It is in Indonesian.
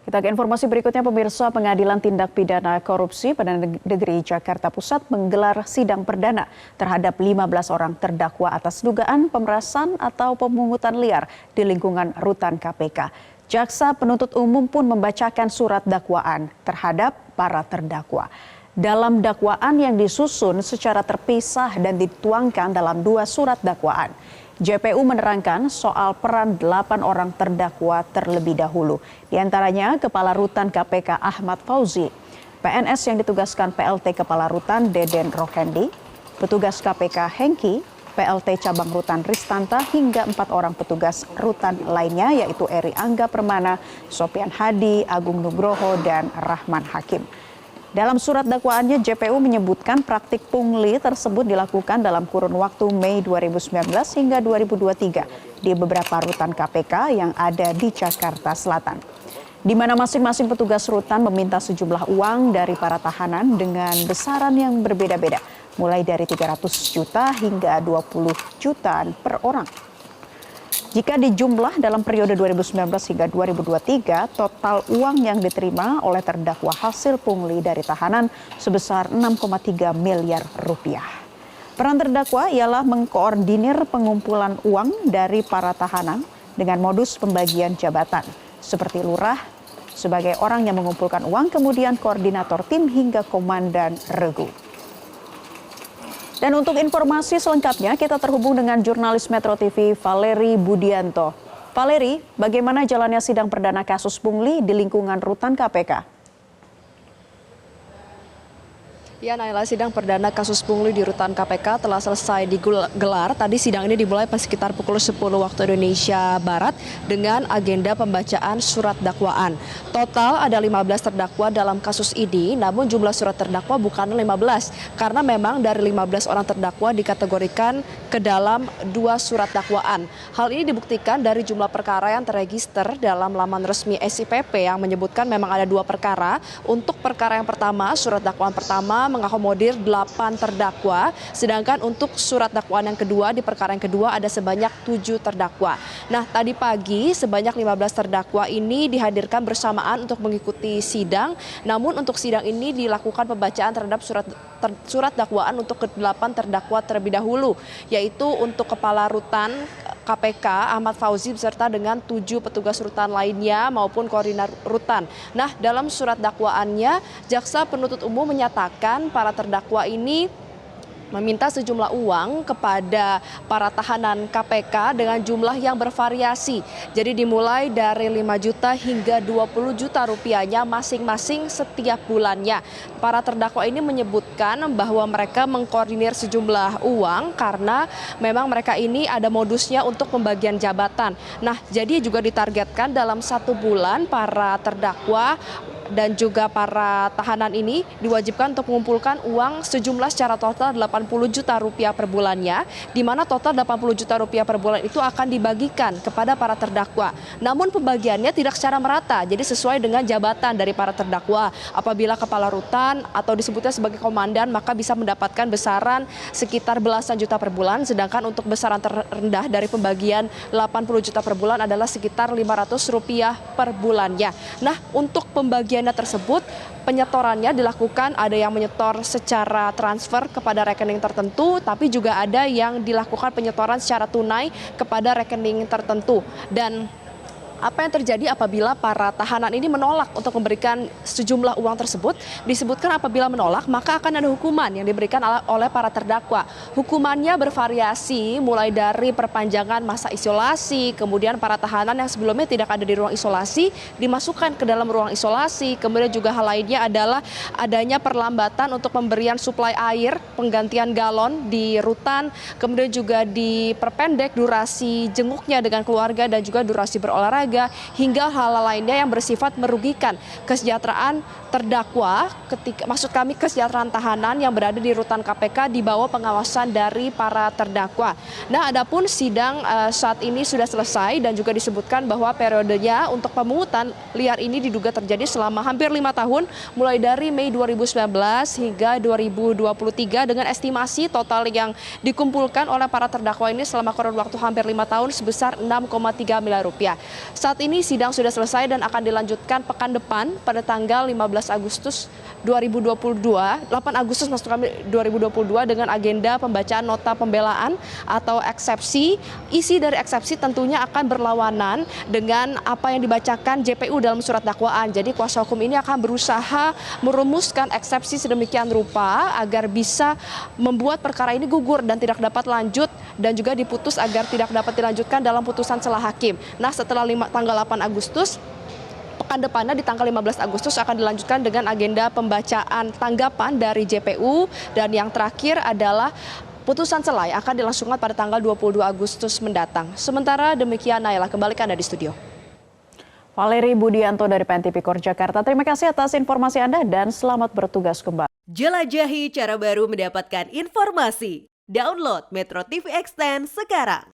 Kita ke informasi berikutnya, pemirsa. Pengadilan Tindak Pidana Korupsi pada Negeri Jakarta Pusat menggelar sidang perdana terhadap 15 orang terdakwa atas dugaan pemerasan atau pemungutan liar di lingkungan rutan KPK. Jaksa penuntut umum pun membacakan surat dakwaan terhadap para terdakwa. Dalam dakwaan yang disusun secara terpisah dan dituangkan dalam 2 surat dakwaan, JPU menerangkan soal peran 8 orang terdakwa terlebih dahulu. Di antaranya Kepala Rutan KPK Ahmad Fauzi, PNS yang ditugaskan PLT Kepala Rutan Deden Rokendi, petugas KPK Hengki, PLT Cabang Rutan Ristanta, hingga 4 orang petugas rutan lainnya yaitu Eri Angga Permana, Sopian Hadi, Agung Nugroho, dan Rahman Hakim. Dalam surat dakwaannya, JPU menyebutkan praktik pungli tersebut dilakukan dalam kurun waktu Mei 2019 hingga 2023 di beberapa rutan KPK yang ada di Jakarta Selatan, di mana masing-masing petugas rutan meminta sejumlah uang dari para tahanan dengan besaran yang berbeda-beda, mulai dari 300 juta hingga 20 jutaan per orang. Jika dijumlah dalam periode 2019 hingga 2023, total uang yang diterima oleh terdakwa hasil pungli dari tahanan sebesar 6,3 miliar rupiah. Peran terdakwa ialah mengkoordinir pengumpulan uang dari para tahanan dengan modus pembagian jabatan, seperti lurah sebagai orang yang mengumpulkan uang, kemudian koordinator tim hingga komandan regu. Dan untuk informasi selengkapnya, kita terhubung dengan jurnalis Metro TV Valeri Budianto. Valeri, bagaimana jalannya sidang perdana kasus pungli di lingkungan rutan KPK? Ya, Naila, sidang perdana kasus pungli di rutan KPK telah selesai digelar. Tadi sidang ini dimulai sekitar pukul 10 waktu Indonesia Barat dengan agenda pembacaan surat dakwaan. Total ada 15 terdakwa dalam kasus ini, namun jumlah surat terdakwa bukan 15 karena memang dari 15 orang terdakwa dikategorikan ke dalam 2 surat dakwaan. Hal ini dibuktikan dari jumlah perkara yang terregister dalam laman resmi SIPP yang menyebutkan memang ada 2 perkara. Untuk perkara yang pertama, surat dakwaan pertama mengakomodir 8 terdakwa, sedangkan untuk surat dakwaan yang kedua di perkara yang kedua ada sebanyak 7 terdakwa. Nah, tadi pagi sebanyak 15 terdakwa ini dihadirkan bersamaan untuk mengikuti sidang, namun untuk sidang ini dilakukan pembacaan terhadap surat dakwaan untuk ke-8 terdakwa terlebih dahulu, yaitu untuk Kepala Rutan KPK Ahmad Fauzi beserta dengan 7 petugas rutan lainnya maupun koordinator rutan. Nah, dalam surat dakwaannya, jaksa penuntut umum menyatakan para terdakwa ini meminta sejumlah uang kepada para tahanan KPK dengan jumlah yang bervariasi. Jadi dimulai dari 5 juta hingga 20 juta rupiahnya masing-masing setiap bulannya. Para terdakwa ini menyebutkan bahwa mereka mengkoordinir sejumlah uang karena memang mereka ini ada modusnya untuk pembagian jabatan. Nah, jadi juga ditargetkan dalam 1 bulan para terdakwa dan juga para tahanan ini diwajibkan untuk mengumpulkan uang sejumlah secara total 80 juta rupiah per bulannya, di mana total 80 juta rupiah per bulan itu akan dibagikan kepada para terdakwa. Namun pembagiannya tidak secara merata, jadi sesuai dengan jabatan dari para terdakwa. Apabila kepala rutan atau disebutnya sebagai komandan, maka bisa mendapatkan besaran sekitar belasan juta per bulan, sedangkan untuk besaran terendah dari pembagian 80 juta per bulan adalah sekitar 500 rupiah per bulannya. Nah, untuk pembagian tersebut penyetorannya dilakukan, ada yang menyetor secara transfer kepada rekening tertentu, tapi juga ada yang dilakukan penyetoran secara tunai kepada rekening tertentu. Dan apa yang terjadi apabila para tahanan ini menolak untuk memberikan sejumlah uang tersebut? Disebutkan apabila menolak maka akan ada hukuman yang diberikan oleh para terdakwa. Hukumannya bervariasi mulai dari perpanjangan masa isolasi, kemudian para tahanan yang sebelumnya tidak ada di ruang isolasi dimasukkan ke dalam ruang isolasi, kemudian juga hal lainnya adalah adanya perlambatan untuk pemberian suplai air, penggantian galon di rutan, kemudian juga diperpendek durasi jenguknya dengan keluarga dan juga durasi berolahraga, hingga hal lainnya yang bersifat merugikan kesejahteraan terdakwa, kesejahteraan tahanan yang berada di rutan KPK di bawah pengawasan dari para terdakwa. Nah, adapun sidang saat ini sudah selesai dan juga disebutkan bahwa periodenya untuk pemungutan liar ini diduga terjadi selama hampir 5 tahun, mulai dari Mei 2019 hingga 2023 dengan estimasi total yang dikumpulkan oleh para terdakwa ini selama kurun waktu hampir 5 tahun sebesar 6,3 miliar rupiah. Saat ini sidang sudah selesai dan akan dilanjutkan pekan depan pada tanggal 15 Agustus 2022, 8 Agustus maksud kami 2022 dengan agenda pembacaan nota pembelaan atau eksepsi. Isi dari eksepsi tentunya akan berlawanan dengan apa yang dibacakan JPU dalam surat dakwaan. Jadi kuasa hukum ini akan berusaha merumuskan eksepsi sedemikian rupa agar bisa membuat perkara ini gugur dan tidak dapat lanjut dan juga diputus agar tidak dapat dilanjutkan dalam putusan selah hakim. Nah, setelah tanggal 8 Agustus, pekan depannya di tanggal 15 Agustus akan dilanjutkan dengan agenda pembacaan tanggapan dari JPU dan yang terakhir adalah putusan selai akan dilangsungkan pada tanggal 22 Agustus mendatang. Sementara demikian, Naila, kembali ke Anda di studio. Valeri Budianto dari PNTV Kor Jakarta. Terima kasih atas informasi Anda dan selamat bertugas kembali. Jelajahi cara baru mendapatkan informasi. Download Metro TV Extend sekarang.